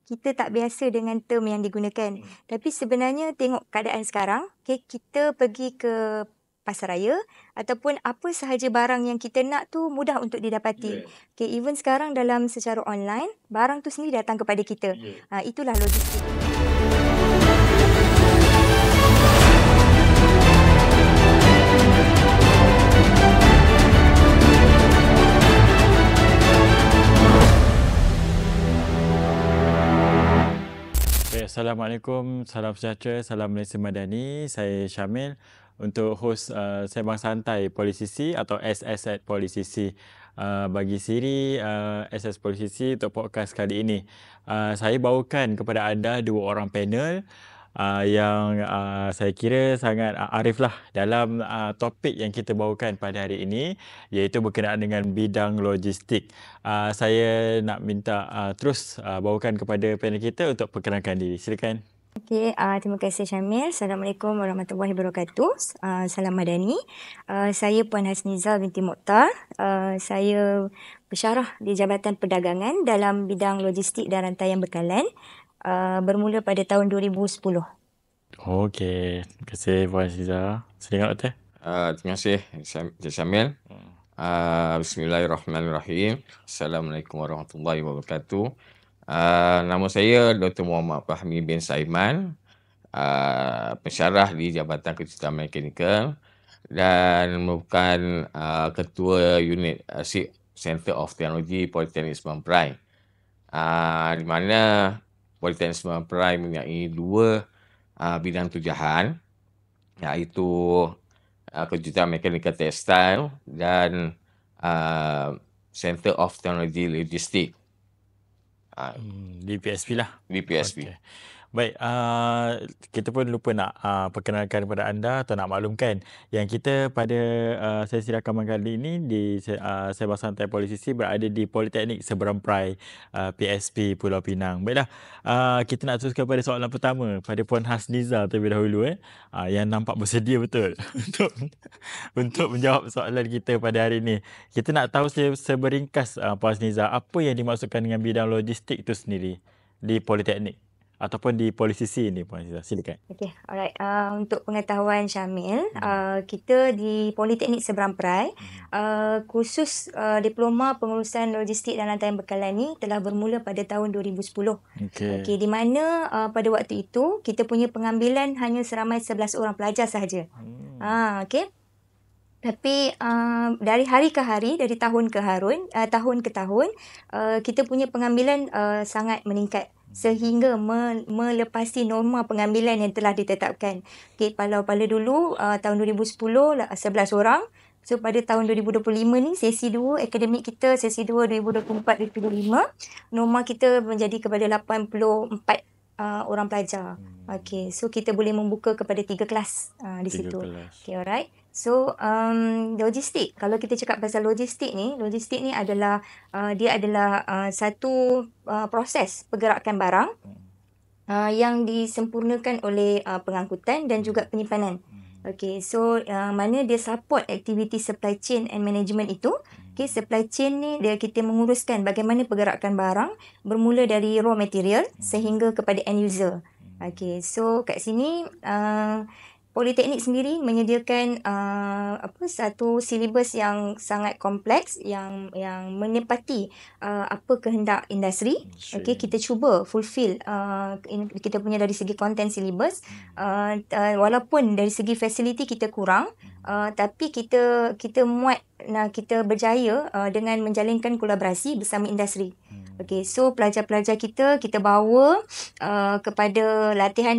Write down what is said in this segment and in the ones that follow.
kita tak biasa dengan term yang digunakan. Tapi sebenarnya tengok keadaan sekarang, okay, kita pergi ke pasaraya ataupun apa sahaja barang yang kita nak tu mudah untuk didapati. Okay, even sekarang dalam secara online, barang tu sendiri datang kepada kita. Itulah logistik. Assalamualaikum, salam sejahtera, salam Malaysia Madani. Saya Syamil untuk host Sembang Santai Politisisi atau SS at Politisisi. Bagi siri SS Politisisi untuk podcast kali ini. Saya bawakan kepada anda dua orang panel yang saya kira sangat arif lah dalam topik yang kita bawakan pada hari ini, iaitu berkenaan dengan bidang logistik. Saya nak minta terus bawakan kepada panel kita untuk perkenalkan diri. Silakan. Okey, terima kasih Syamil. Assalamualaikum warahmatullahi wabarakatuh. Salam Madani. Saya Puan Hasnizah binti Mokhtar. Saya pensyarah di Jabatan Perdagangan dalam bidang logistik dan rantaian bekalan. Bermula pada tahun 2010. Okey, terima kasih Puan Hasnizah. Silakan Doktor. Terima kasih Syamil. Bismillahirrahmanirrahim. Assalamualaikum warahmatullahi wabarakatuh. Nama saya Dr. Muhammad Fahmi bin Saiman, pensyarah di Jabatan Kejuruteraan Mekanikal dan merupakan ketua unit Center of Technology Politeknik Sebang Perai, di mana Politeknik Sebang Perai mempunyai dua bidang tujahan, iaitu Kejuruteraan Mekanikal Tekstil dan Center of Technology Logistik. Di PSP lah. Di PSP. Okay. Baik, kita pun lupa nak perkenalkan kepada anda atau nak maklumkan yang kita pada sesi rakaman kali ini di Sembang Santai Politisisi berada di Politeknik Seberang Perai, PSP Pulau Pinang. Baiklah, kita nak teruskan pada soalan pertama pada Puan Hasnizah terlebih dahulu yang nampak bersedia betul untuk menjawab soalan kita pada hari ini. Kita nak tahu seberingkas Puan Hasnizah, apa yang dimaksudkan dengan bidang logistik itu sendiri di Politeknik ataupun di Politisisi ini, Puan Hasnizah. Silakan. Okey, alright. Untuk pengetahuan Syamil, kita di Politeknik Seberang Perai, kursus Diploma Pengurusan Logistik dan Rantaian Bekalan ni telah bermula pada tahun 2010. Okey, di mana pada waktu itu kita punya pengambilan hanya seramai 11 orang pelajar sahaja. Okey. Tapi dari hari ke hari, dari tahun ke tahun, kita punya pengambilan sangat meningkat sehingga melepasi norma pengambilan yang telah ditetapkan. Okay, pada dulu tahun 2010 11 orang. So pada tahun 2025 ni sesi 2 akademik kita, sesi 2 2024-2025, norma kita menjadi kepada 84 orang pelajar. Okay, so kita boleh membuka kepada 3 kelas di situ. Okay, alright. So logistik, kalau kita cakap pasal logistik ni adalah dia adalah satu proses pergerakan barang yang disempurnakan oleh pengangkutan dan juga penyimpanan. Okay, so mana dia support aktiviti supply chain and management itu. Okay, supply chain ni kita menguruskan bagaimana pergerakan barang bermula dari raw material sehingga kepada end user. Okay, so kat sini Politeknik sendiri menyediakan satu silibus yang sangat kompleks yang menepati apa kehendak industri. Okey, kita cuba fulfill kita punya dari segi konten silibus, walaupun dari segi fasiliti kita kurang, tapi kita muat kita berjaya dengan menjalinkan kolaborasi bersama industri. Okey, so pelajar-pelajar kita bawa kepada latihan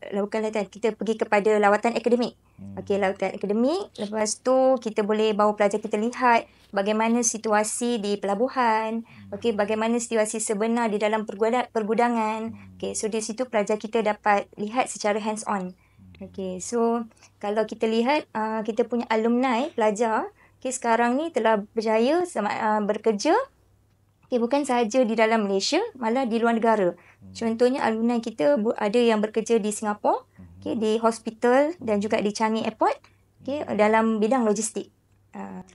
bukan latihan, kita pergi kepada lawatan akademik. Okey, lawatan akademik, lepas tu kita boleh bawa pelajar kita lihat bagaimana situasi di pelabuhan, okey, bagaimana situasi sebenar di dalam pergudangan. Okey, so di situ pelajar kita dapat lihat secara hands on. Okey, so kalau kita lihat kita punya alumni pelajar, okey, sekarang ni telah berjaya bekerja. Okay, bukan sahaja di dalam Malaysia, malah di luar negara. Contohnya alumni kita ada yang bekerja di Singapura, okay, di hospital dan juga di Changi Airport, okay, dalam bidang logistik.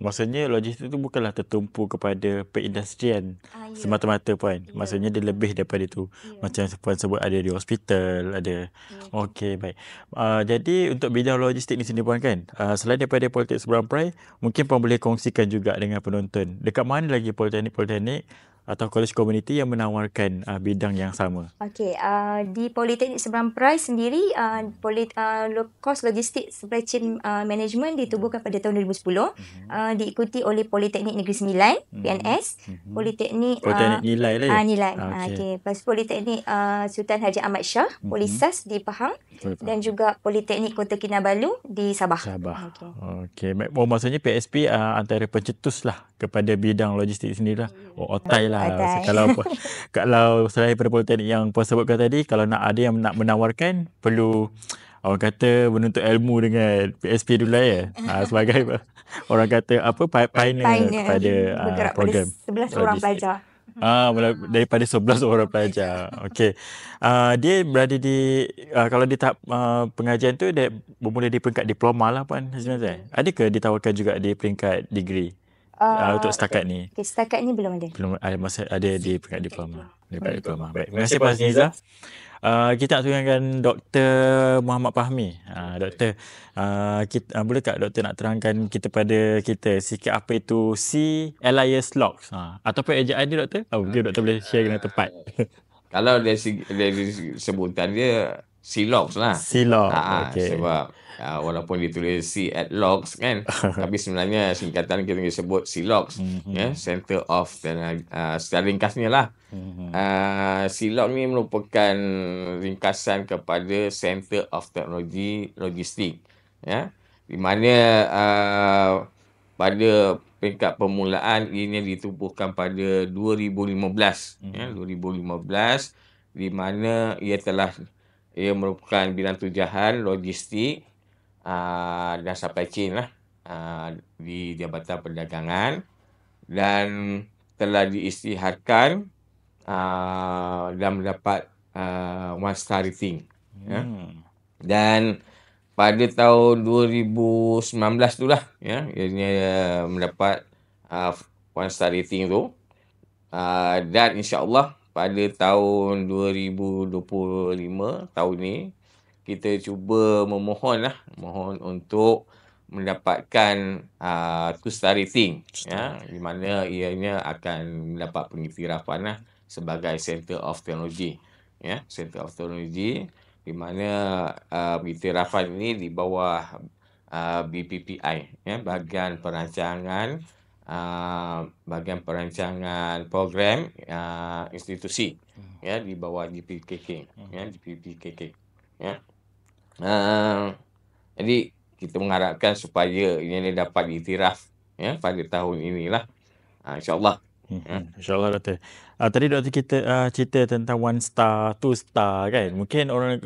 Maksudnya logistik tu bukanlah tertumpu kepada perindustrian Ya. semata-mata puan. Ya. Maksudnya dia lebih daripada itu. Ya. Macam puan sebut ada di hospital, ada. Ya. Okey, baik. Jadi untuk bidang logistik ni sendiri puan kan, selain daripada Politeknik Seberang Perai, mungkin puan boleh kongsikan juga dengan penonton. Dekat mana lagi politeknik atau kolej komuniti yang menawarkan bidang yang sama? Okey, di Politeknik Seberang Perai sendiri, kos logistik supply chain management ditubuhkan pada tahun 2010, diikuti oleh Politeknik Negeri Sembilan, PNS, Politeknik Nilai lah ya? Nilai. Okey. Okey, lepas Politeknik Sultan Haji Ahmad Shah, Polisas di Pahang, dan juga Politeknik Kota Kinabalu di Sabah. Okey. Okey. Maksudnya PSP antara pencetus lah kepada bidang logistik sendiri lah. Otai lah. Otai. Kalau selain daripada politeknik yang puan sebutkan tadi, kalau nak ada yang nak menawarkan, perlu orang kata menuntut ilmu dengan PSP dulu lah ya. Sebagai orang kata pioneer kepada bergerak program pada 11 orang pelajar. Daripada 11 orang pelajar. Okey. Dia berada di kalau di tahap pengajian tu dia bermula di peringkat diploma lah puan sebenarnya. Adakah ditawarkan juga di peringkat degree? Untuk setakat ni. Okay, setakat ni belum ada. Belum ada, masa ada di peringkat diploma. Diploma. Baik. Terima kasih Puan Hasniza. Kita nak tengokkan Dr. Muhammad Fahmi. Doktor, boleh tak Doktor nak terangkan pada kita sikit apa itu CLIS Logs? Ataupun ejaan dia Doktor? Mungkin Doktor boleh share dengan tepat. Kalau dari sebutan dia C-Logs lah. C-Log. Okay. Sebab walaupun ditulis C at Logs kan, tapi sebenarnya singkatan kita sebut C-Logs, Center of secara ringkasnya lah. C-Log ni merupakan ringkasan kepada Center of Technology Logistik, ya, di mana pada peringkat permulaan ini ditubuhkan pada 2015, 2015, di mana ia merupakan bidang tujahan logistik dan supply chain lah di Jabatan Perdagangan, dan telah diisytiharkan dan mendapat one star rating. Dan pada tahun 2019 tu lah ianya mendapat one star rating tu, dan insya-Allah pada tahun 2025 tahun ni kita cuba mohon untuk mendapatkan 2-star rating, di mana ianya akan mendapat pengiktirafan lah sebagai Center of Technology, Center of Technology, di mana pengiktirafan ini di bawah BPPI, bahagian perancangan program institusi, di bawah GPKK, jadi kita mengharapkan supaya ini dapat diiktiraf pada tahun inilah, insya-Allah. InsyaAllah Doktor. Tadi Doktor kita cerita tentang 1 star, 2 star kan. Mungkin orang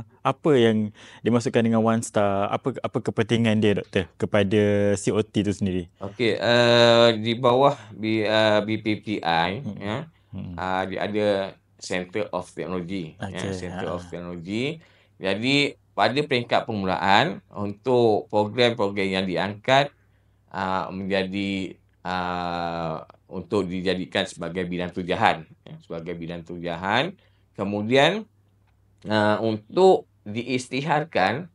apa yang dimaksudkan dengan 1 star, apa kepentingan dia Doktor kepada COT tu sendiri? Okey, di bawah BPPI dia ada Center of Technology, Center of Technology. Jadi pada peringkat permulaan untuk program-program yang diangkat menjadi untuk dijadikan sebagai bidang tujahan, kemudian untuk diisytiharkan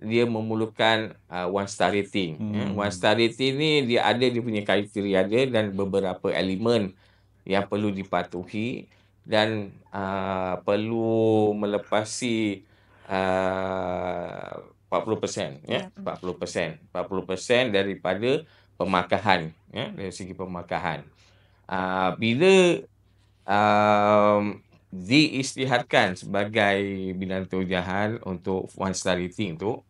dia memerlukan one star rating. One star rating ni dia punya kriteria dia dan beberapa elemen yang perlu dipatuhi, dan perlu melepasi 40%, 40% daripada pemakahan, dari segi pemakahan. Bila diisytiharkan sebagai bidang tujahan untuk one star rating tu,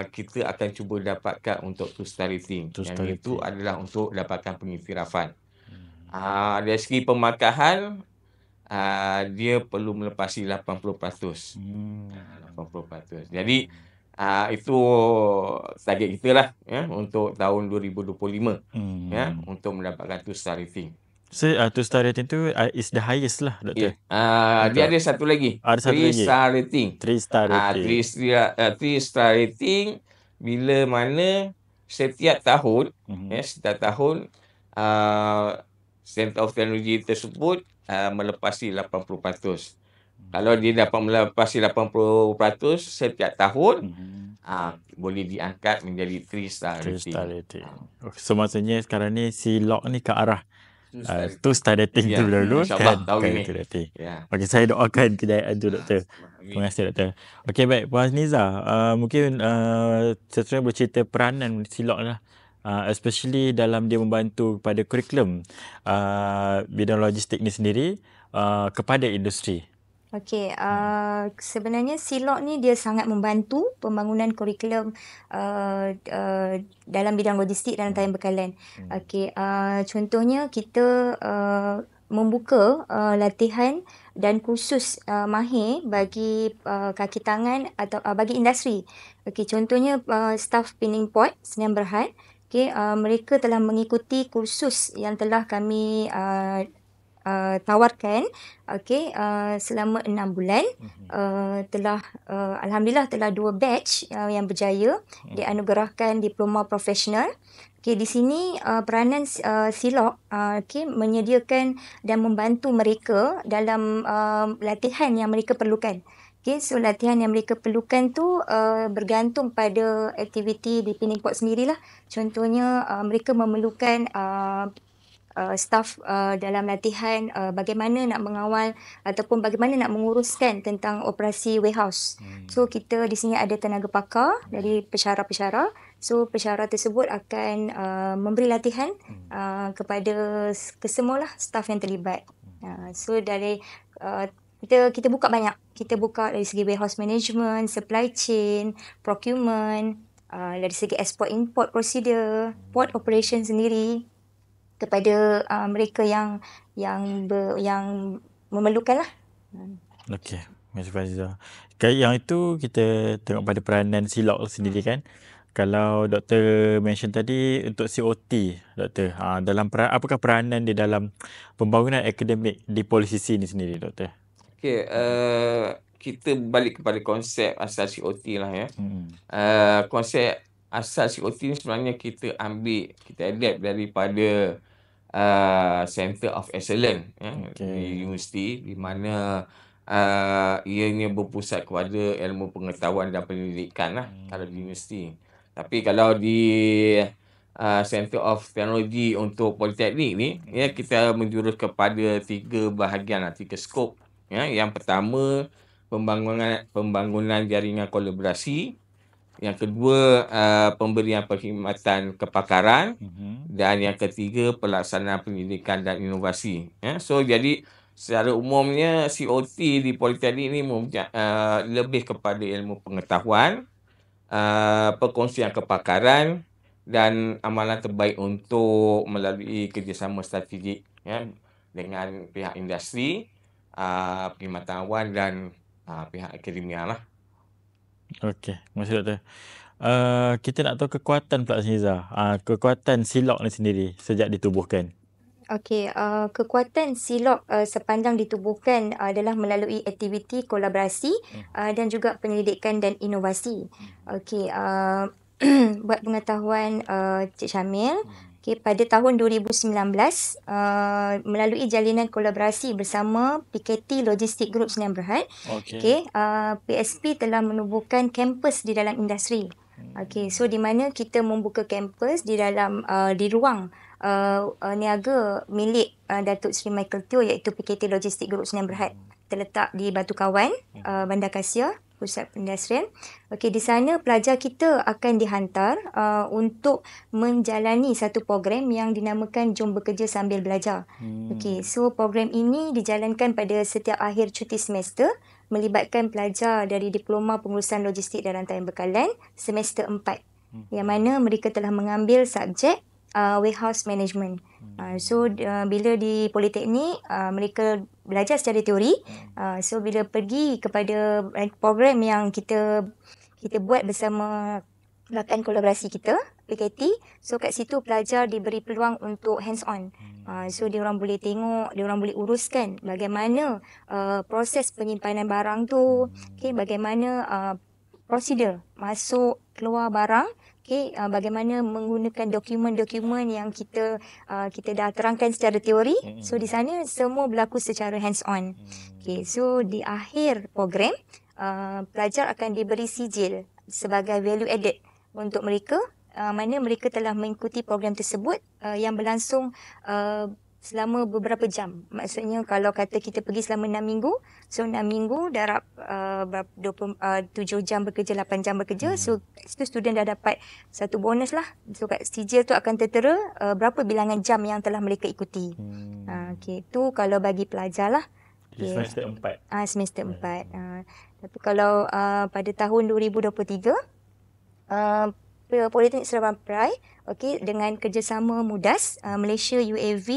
kita akan cuba dapatkan untuk 2 star rating. Yang itu adalah untuk dapatkan pengiktirafan. Dari segi pemakahan, dia perlu melepasi 80%. 80%. Jadi itu target kita lah untuk tahun 2025 untuk mendapatkan 2 star rating. So 2 star rating tu is the highest lah Doktor. Dia ada satu lagi. 3 star rating. 3 star rating. 3 star rating bila mana setiap tahun Center of Technology tersebut melepasi 80%. Kalau dia dapat melepasi 80% setiap tahun, boleh diangkat menjadi 3-star 3 rating. star rating. So maksudnya sekarang ni si Lock ni ke arah 2 star rating Ya, tu dulu insyaAllah kan. tahun Kan ini. 2 rating. Ya. Okey, saya doakan kejayaan tu doktor. Amin. Terima kasih doktor. Okey, baik Puan Niza, mungkin seterusnya bercerita peranan Silok lah. Especially dalam dia membantu kepada kurikulum bidang logistik ni sendiri kepada industri. Okey, sebenarnya Silok ni dia sangat membantu pembangunan kurikulum dalam bidang logistik dan tayang bekalan. Okey, contohnya kita membuka latihan dan kursus mahir bagi kaki tangan atau bagi industri. Okey, contohnya staf pinning pot Sdn Bhd. Okey, mereka telah mengikuti kursus yang telah kami tawarkan, okey, selama 6 bulan. Telah alhamdulillah telah 2 batch yang berjaya dianugerahkan diploma profesional. Okey, di sini peranan Silok okey, menyediakan dan membantu mereka dalam latihan yang mereka perlukan. Okay, so latihan yang mereka perlukan tu bergantung pada aktiviti di pinning pot sendirilah. Contohnya mereka memerlukan staf dalam latihan bagaimana nak mengawal ataupun bagaimana nak menguruskan tentang operasi warehouse. So kita di sini ada tenaga pakar dari pensyarah-pensyarah. So pensyarah tersebut akan memberi latihan kepada kesemualah staf yang terlibat. So dari kita buka banyak. Kita buka dari segi warehouse management, supply chain, procurement, dari segi export import procedure, port operation sendiri kepada mereka yang memerlukan lah. Okey, Mas Faiza. Yang itu kita tengok pada peranan Silok sendiri kan. Kalau doktor mention tadi untuk COT, doktor, dalam apakah peranan dia dalam pembangunan akademik di Polisisi ni sendiri, doktor? Okey, kita balik kepada konsep asal COT lah ya. Konsep asal COT ni sebenarnya kita adapt daripada Center of Excellence di universiti, di mana ianya berpusat kepada ilmu pengetahuan dan pendidikan lah kalau di universiti. Tapi kalau di Center of Technology untuk Politeknik ni, kita menjurus kepada 3 bahagian, 3 skop. Yang pertama, pembangunan jaringan kolaborasi. Yang kedua, pemberian perkhidmatan kepakaran. Dan yang ketiga, pelaksanaan pendidikan dan inovasi. So, jadi secara umumnya COT di Politeknik ni lebih kepada ilmu pengetahuan, perkongsian kepakaran dan amalan terbaik untuk melalui kerjasama strategik dengan pihak industri, perkhidmatan awam dan pihak akademia lah. Okey, maksud doktor. Kita nak tahu kekuatan pula Niza. Kekuatan Silok ni sendiri sejak ditubuhkan. Okey, kekuatan Silok sepanjang ditubuhkan adalah melalui aktiviti kolaborasi dan juga penyelidikan dan inovasi. Okey, buat pengetahuan Cik Syamil, okay, pada tahun 2019 melalui jalinan kolaborasi bersama PKT Logistik Group Sdn Bhd, okay, PSP telah menubuhkan kampus di dalam industri. Okay, so di mana kita membuka kampus di dalam di ruang niaga milik Datuk Seri Michael Teo, iaitu PKT Logistik Group Sdn Bhd, terletak di Batu Kawan, Bandar Kasia, pusat pengindustrian. Okey, di sana pelajar kita akan dihantar untuk menjalani satu program yang dinamakan Jom Bekerja Sambil Belajar. Okey, so program ini dijalankan pada setiap akhir cuti semester, melibatkan pelajar dari Diploma Pengurusan Logistik dan Rantaian Bekalan semester 4, yang mana mereka telah mengambil subjek warehouse management. So bila di Politeknik mereka belajar secara teori. So bila pergi kepada program yang kita buat bersama rakan kolaborasi kita, PKT, so kat situ pelajar diberi peluang untuk hands on. So diorang boleh tengok, diorang boleh uruskan bagaimana proses penyimpanan barang tu, okay, bagaimana prosedur masuk keluar barang, Okay, bagaimana menggunakan dokumen-dokumen yang kita dah terangkan secara teori. So di sana semua berlaku secara hands on. Okay, so di akhir program pelajar akan diberi sijil sebagai value added untuk mereka, mana mereka telah mengikuti program tersebut yang berlangsung selama beberapa jam. Maksudnya kalau kata kita pergi selama 6 minggu, so 6 minggu darab 7 jam bekerja, 8 jam bekerja, so itu student dah dapat satu bonus lah. So kat sijil tu akan tertera berapa bilangan jam yang telah mereka ikuti. Okay, tu kalau bagi pelajar lah. Okay. Semester 4. Semester 4. Tapi kalau pada tahun 2023, Politeknik Seremban Perai, okay, dengan kerjasama MUDAS, Malaysia UAV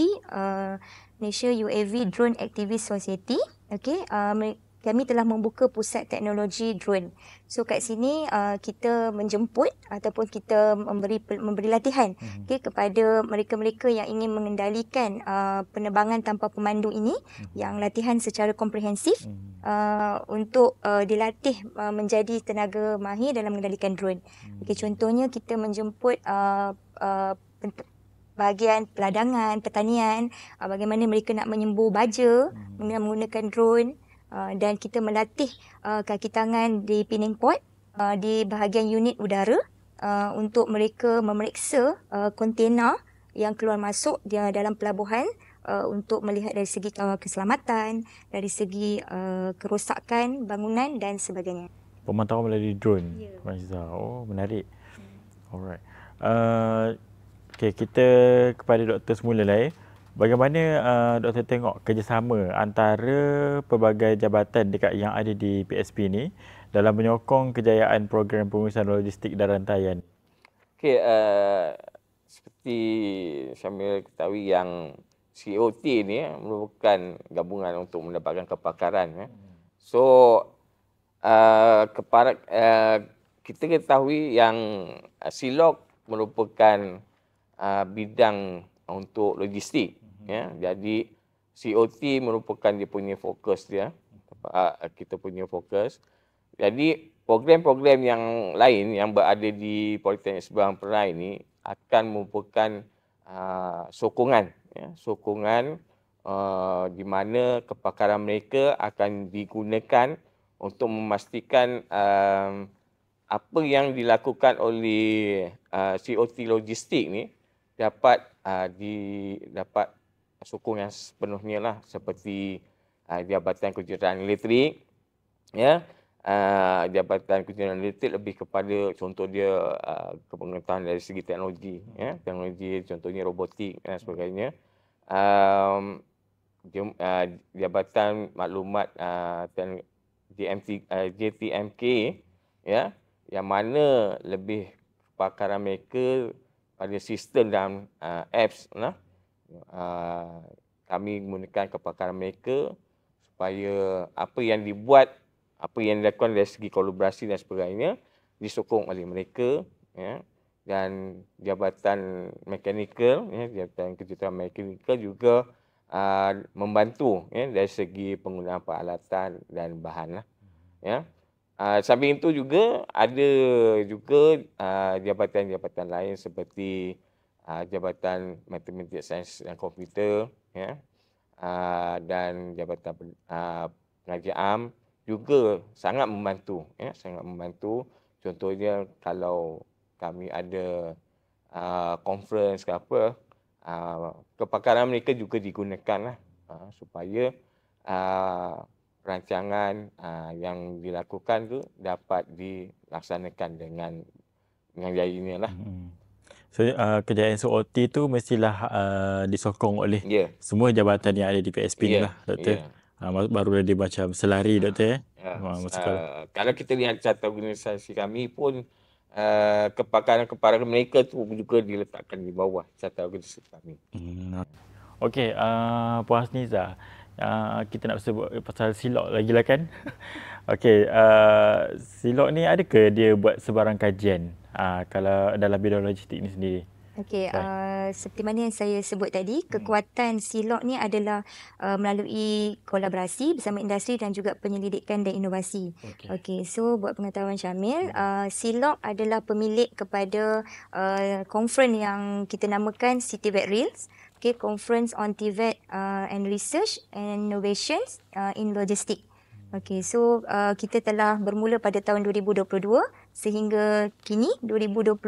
Drone Activist Society, okay, kami telah membuka pusat teknologi drone. So kat sini kita menjemput ataupun kita memberi latihan okay, kepada mereka-mereka yang ingin mengendalikan penerbangan tanpa pemandu ini, yang latihan secara komprehensif untuk dilatih menjadi tenaga mahir dalam mengendalikan drone. Okay, contohnya kita menjemput bahagian peladangan, pertanian, bagaimana mereka nak menyembur baja menggunakan drone. Dan kita melatih kaki tangan di pinning port di bahagian unit udara untuk mereka memeriksa kontena yang keluar masuk dia dalam pelabuhan untuk melihat dari segi keselamatan, dari segi kerosakan bangunan dan sebagainya. Pemantauan melalui drone. Yeah. Oh, menarik. Alright. Okay, kita kepada doktor semula lah. Bagaimana doktor tengok kerjasama antara pelbagai jabatan yang ada di PSP ni dalam menyokong kejayaan program pengurusan logistik dan rantaian? Okey, seperti Syamil ketahui yang COT ni merupakan gabungan untuk mendapatkan kepakaran. So, kita ketahui yang Silok merupakan bidang untuk logistik. Ya, jadi COT merupakan dia punya fokus dia, kita punya fokus. Jadi program-program yang lain yang berada di Politeknik Seremban Perai ini akan merupakan sokongan, ya, sokongan di mana kepakaran mereka akan digunakan untuk memastikan apa yang dilakukan oleh COT logistik ni dapat dapat sokongan sepenuhnya lah, seperti Jabatan Kejuruteraan Elektrik, ya, Jabatan Kejuruteraan Elektrik lebih kepada contoh dia kepengetahuan dari segi teknologi, ya, teknologi contohnya robotik dan sebagainya. Jabatan Maklumat JTMK, ya, yang mana lebih kepakaran mereka pada sistem dan apps lah. Kami menggunakan kepakaran mereka supaya apa yang dibuat, apa yang dilakukan dari segi kolaborasi dan sebagainya disokong oleh mereka, ya. Dan Jabatan Mekanikal, ya, Jabatan Kejuruteraan Mekanikal juga membantu, ya, dari segi penggunaan peralatan dan bahan lah, ya. Samping itu juga ada juga jabatan-jabatan lain seperti Jabatan Matematik, Sains dan Komputer, ya, dan Jabatan Pengajian Am juga sangat membantu, ya, sangat membantu. Contohnya kalau kami ada conference ke apa, kepakaran mereka juga digunakan lah, supaya rancangan yang dilakukan tu dapat dilaksanakan dengan jayanya lah. So, kejayaan SOT tu mestilah disokong oleh semua jabatan yang ada di PSP ni lah, doktor. Baru dia macam selari, doktor. Kalau kita lihat carta organisasi kami pun, kepakaran-kepakaran mereka tu juga diletakkan di bawah carta organisasi kami. Okey, Puan Hasniza, kita nak sebut pasal Silok lagi lah kan? Okey, Silok ni adakah dia buat sebarang kajian kalau dalam bidang logistik ni sendiri? Okey, seperti mana yang saya sebut tadi, kekuatan SILOG ni adalah melalui kolaborasi bersama industri dan juga penyelidikan dan inovasi. Okey, so buat pengetahuan Syamil, SILOG adalah pemilik kepada conference yang kita namakan CITIVET Reels. Okay, Conference on TVET and Research and Innovations in Logistics. Okey, so kita telah bermula pada tahun 2022 sehingga kini 2025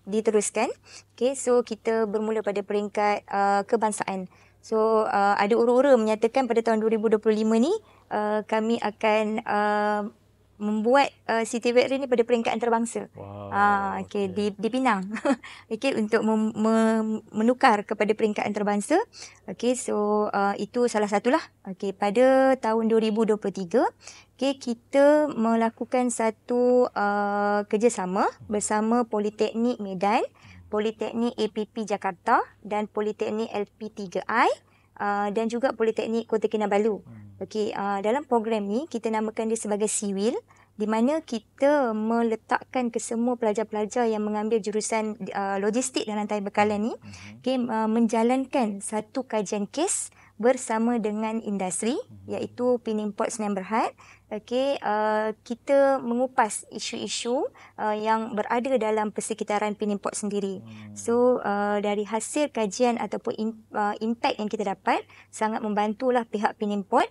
diteruskan. Okey, so kita bermula pada peringkat kebangsaan. So ada ura-ura menyatakan pada tahun 2025 ni kami akan membuat CITIVET ni pada peringkat antarabangsa. Okey, di Penang. Okey, untuk menukar kepada peringkat antarabangsa. Okey, so itu salah satulah. Okey, pada tahun 2023, okey, kita melakukan satu kerjasama bersama Politeknik Medan, Politeknik APP Jakarta dan Politeknik LP3I dan juga Politeknik Kota Kinabalu. Okey, dalam program ni kita namakan dia sebagai SEAWIL, di mana kita meletakkan kesemua pelajar-pelajar yang mengambil jurusan logistik dan rantai bekalan ni, okay, menjalankan satu kajian kes bersama dengan industri, iaitu Penimport Sdn Bhd. Okay, kita mengupas isu-isu yang berada dalam persekitaran Penimport sendiri. So dari hasil kajian ataupun impact yang kita dapat, sangat membantulah pihak Penimport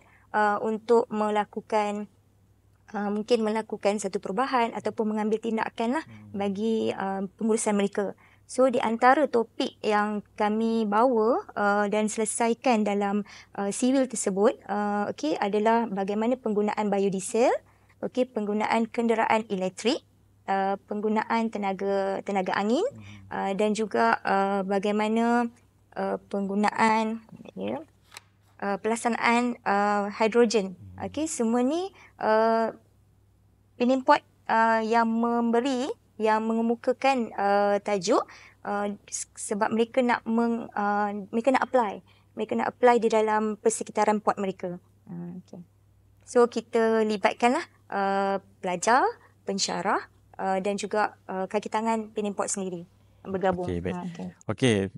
untuk melakukan mungkin melakukan satu perubahan ataupun mengambil tindakan lah bagi pengurusan mereka. So di antara topik yang kami bawa dan selesaikan dalam SEAWIL tersebut, okay, adalah bagaimana penggunaan biodiesel, okay, penggunaan kenderaan elektrik, penggunaan tenaga angin, dan juga bagaimana penggunaan pelaksanaan hidrogen. Okay, semua ni Penimport yang mengemukakan tajuk sebab mereka nak apply di dalam persekitaran port mereka. Okay. So kita libatkanlah pelajar, pensyarah dan juga kaki tangan Penimport sendiri bergabung. Okey, baik.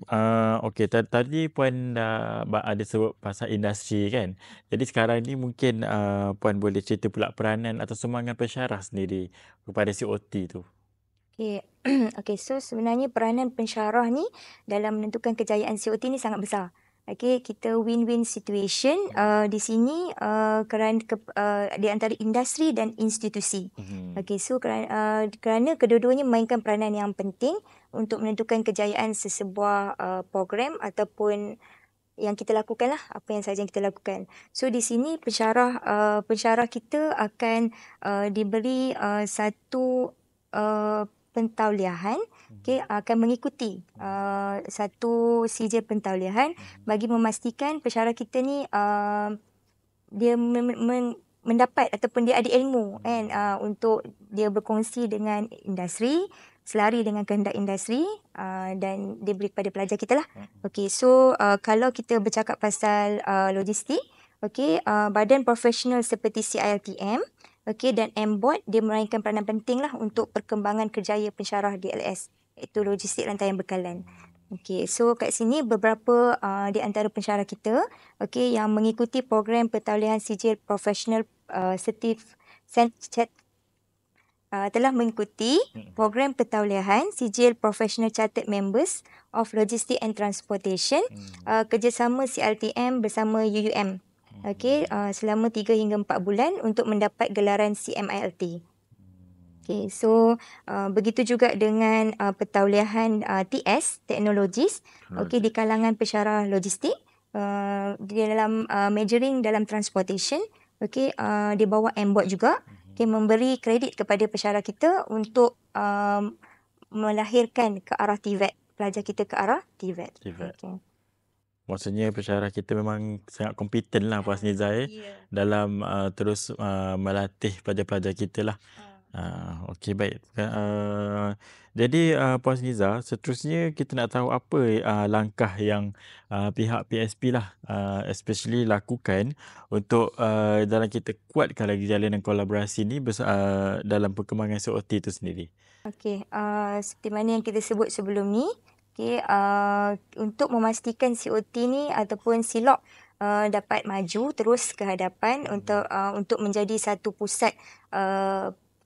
Okey, tadi Puan dah ada sebut pasal industri kan. Jadi sekarang ni mungkin Puan boleh cerita pula peranan atau sumbangan pensyarah sendiri kepada COT tu. Okey. Okey, so sebenarnya peranan pensyarah ni dalam menentukan kejayaan COT ni sangat besar. Okey, kita win-win situation di sini kerana di antara industri dan institusi. Okey, so kerana kedua-duanya memainkan peranan yang penting untuk menentukan kejayaan sesebuah program ataupun yang kita lakukan lah, apa yang sahaja yang kita lakukan. So di sini pensyarah kita akan diberi satu pentauliahan, okay, akan mengikuti satu sijil pentauliahan bagi memastikan pensyarah kita ni dia mendapat ataupun dia ada ilmu kan, untuk dia berkongsi dengan industri, selari dengan kehendak industri, dan dia beri kepada pelajar kita lah. Okay, so kalau kita bercakap pasal logistik, okay, badan profesional seperti CILTM, okay, dan MBOT, dia memainkan peranan penting lah untuk perkembangan kerjaya pensyarah di LS, iaitu logistik rantaian bekalan. Okay, so kat sini beberapa di antara pensyarah kita, okay, yang mengikuti program pentauliahan sijil profesional telah mengikuti program pentauliahan sijil profesional chartered members of logistics and transportation, kerjasama CILTM bersama UUM. Okay, selama 3 hingga 4 bulan untuk mendapat gelaran CMILT. Okay, so begitu juga dengan pentauliahan TS, teknologis, okay, di kalangan pensyarah logistik, di dalam majoring dalam transportation, okay, di bawah MBOT juga, okay, memberi kredit kepada pensyarah kita untuk melahirkan ke arah TVET, pelajar kita ke arah TVET. Okay. Maksudnya pensyarah kita memang sangat kompeten lah Puan Nizar dalam terus melatih pelajar-pelajar kita lah. Okey, baik. Jadi Puan Nizar, seterusnya kita nak tahu apa langkah yang pihak PSP lah especially lakukan untuk dalam kita kuatkan lagi jalanan kolaborasi ni dalam perkembangan COT itu sendiri. Okey, seperti mana yang kita sebut sebelum ni, untuk memastikan COT ni ataupun Silok dapat maju terus ke hadapan untuk menjadi satu pusat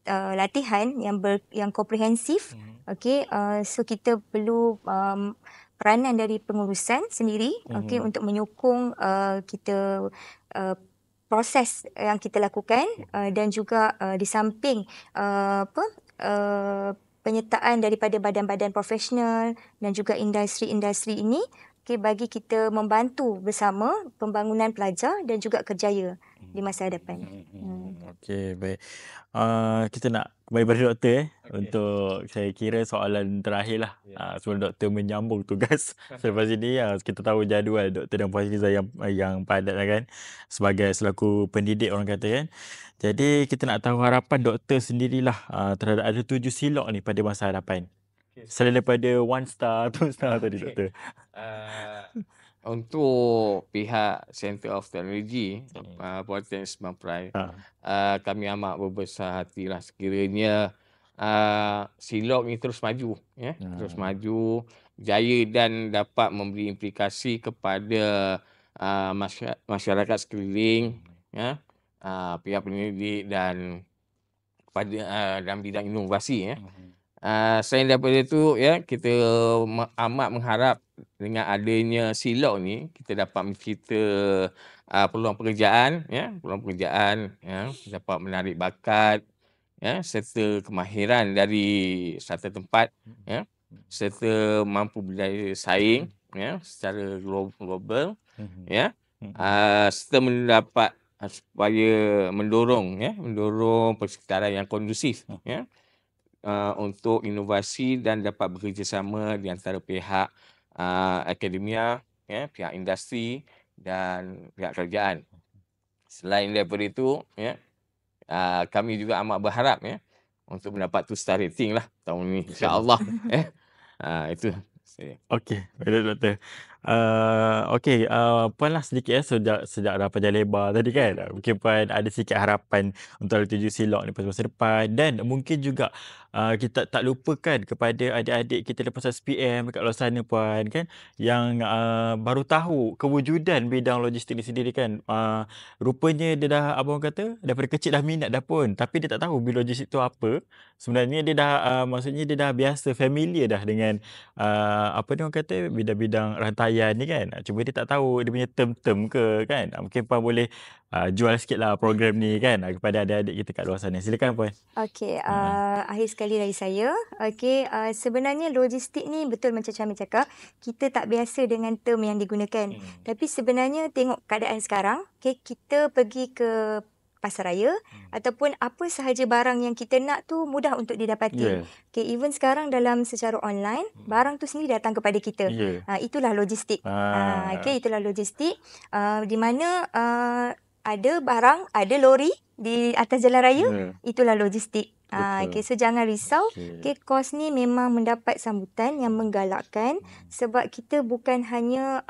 latihan yang komprehensif. So kita perlu peranan dari pengurusan sendiri untuk menyokong kita proses yang kita lakukan dan juga di samping penyertaan daripada badan-badan profesional dan juga industri-industri ini bagi kita membantu bersama pembangunan pelajar dan juga kerjaya di masa hadapan. Okey, baik. Kita nak kembali pada doktor untuk saya kira soalan terakhir lah. Sebelum doktor menyambung tugas selepas ini. Kita tahu jadual doktor dan Puan Hafizah yang padat lah kan, sebagai selaku pendidik orang kata kan. Jadi kita nak tahu harapan doktor sendirilah terhadap ada 7 silok ni pada masa hadapan. Selain daripada 1 star, 2 star tadi doktor. Untuk pihak Center of Technology Politeknik Sabang Perai, kami amat berbesar hatilah sekiranya silok ni terus maju, terus maju, jaya dan dapat memberi implikasi kepada masyarakat sekeliling, pihak pendidik dan kepada dalam bidang inovasi. Selain daripada itu, kita amat mengharap dengan adanya silok ni kita dapat mencipta peluang pekerjaan, dapat menarik bakat, serta kemahiran dari satu tempat, serta mampu bersaing secara global, serta mendapat supaya mendorong persekitaran yang kondusif, untuk inovasi dan dapat bekerjasama di antara pihak akademia, pihak industri dan pihak kerajaan. Selain daripada itu, kami juga amat berharap untuk mendapat 2 star rating lah tahun ini, insya-Allah. Itu saya. Okey, baik doktor. Okey, Puan lah sedikit sejak dah panjang lebar tadi kan. Mungkin Puan ada sikit harapan untuk 7 silok ni pada masa depan, dan mungkin juga kita tak lupakan kepada adik-adik kita lepas SPM dekat luar sana Puan kan, yang baru tahu kewujudan bidang logistik ni sendiri kan. Rupanya dia dah, abang kata, daripada kecil dah minat dah pun, tapi dia tak tahu bidang logistik tu apa. Sebenarnya dia dah maksudnya dia dah biasa familiar dah dengan apa ni orang kata, bidang-bidang rantaian ni kan. Cuma dia tak tahu dia punya term-term ke kan. Mungkin Puan boleh jual sikit lah program ni kan kepada adik-adik kita kat luar sana. Silakan Puan. Okey, akhir sekali dari saya. Sebenarnya logistik ni betul macam Syamil cakap, kita tak biasa dengan term yang digunakan. Tapi sebenarnya tengok keadaan sekarang, kita pergi ke pasaraya ataupun apa sahaja barang yang kita nak tu mudah untuk didapati. Even sekarang dalam secara online, barang tu sendiri datang kepada kita. Itulah logistik. Itulah logistik di mana ada barang, ada lori di atas jalan raya, itulah logistik. So jangan risau. Kos ni memang mendapat sambutan yang menggalakkan, sebab kita bukan hanya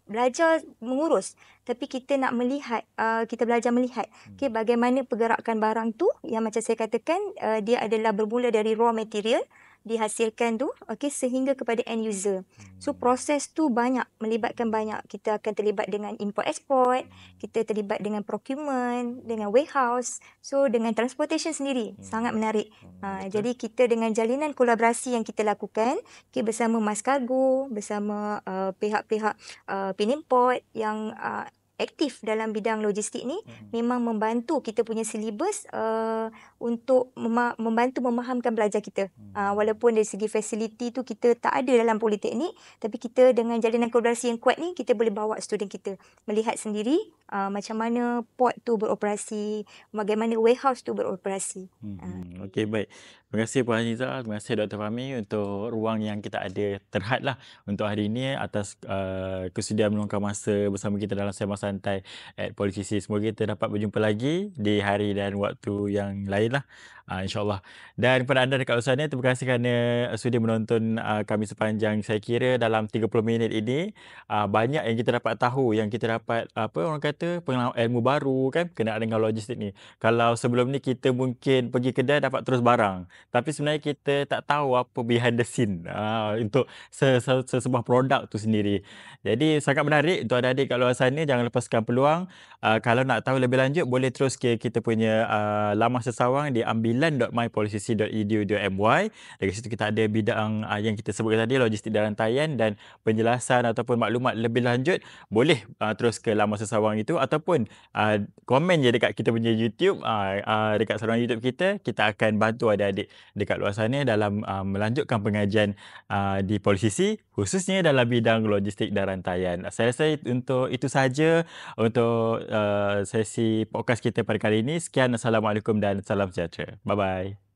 belajar mengurus, tapi kita nak melihat, kita belajar melihat bagaimana pergerakan barang tu, yang macam saya katakan, dia adalah bermula dari raw material dihasilkan tu, sehingga kepada end user. So proses tu melibatkan banyak. Kita akan terlibat dengan import export, kita terlibat dengan procurement, dengan warehouse, so dengan transportation sendiri. Sangat menarik. Jadi kita dengan jalinan kolaborasi yang kita lakukan bersama Mas Kargo, bersama pihak-pihak penimport yang aktif dalam bidang logistik ni, memang membantu kita punya silibus untuk membantu memahamkan pelajar kita. Walaupun dari segi fasiliti tu kita tak ada dalam politeknik, tapi kita dengan jalinan kolaborasi yang kuat ni, kita boleh bawa student kita melihat sendiri macam mana port tu beroperasi, bagaimana warehouse tu beroperasi. Okey, baik. Terima kasih Puan Hafizah, terima kasih Dr. Fahmi untuk ruang yang kita ada terhad lah untuk hari ini, atas kesudian meluangkan masa bersama kita dalam sembang santai at Politisisi. Semoga kita dapat berjumpa lagi di hari dan waktu yang lain lah. InsyaAllah. Dan kepada anda dekat luar sana, terima kasih kerana sudi menonton kami sepanjang, saya kira dalam 30 minit ini. Banyak yang kita dapat tahu, yang kita dapat apa orang kata pengalaman ilmu baru kan berkenaan dengan logistik ni. Kalau sebelum ni kita mungkin pergi kedai dapat terus barang, tapi sebenarnya kita tak tahu apa behind the scene untuk sebuah produk tu sendiri. Jadi sangat menarik untuk adik-adik kat luar sana, jangan lepaskan peluang. Kalau nak tahu lebih lanjut boleh terus ke kita punya laman sesawang di ambilan.mypolicy.edu.my. Dari situ kita ada bidang yang kita sebutkan tadi, logistik dan rantaian, dan penjelasan ataupun maklumat lebih lanjut boleh terus ke laman sesawang itu, ataupun komen je dekat kita punya YouTube, dekat saluran YouTube kita akan bantu adik-adik dekat luar sana dalam melanjutkan pengajian di Polisisi, khususnya dalam bidang logistik dan rantaian. Saya rasa untuk itu saja untuk sesi podcast kita pada kali ini. Sekian, Assalamualaikum dan salam sejahtera. Bye-bye.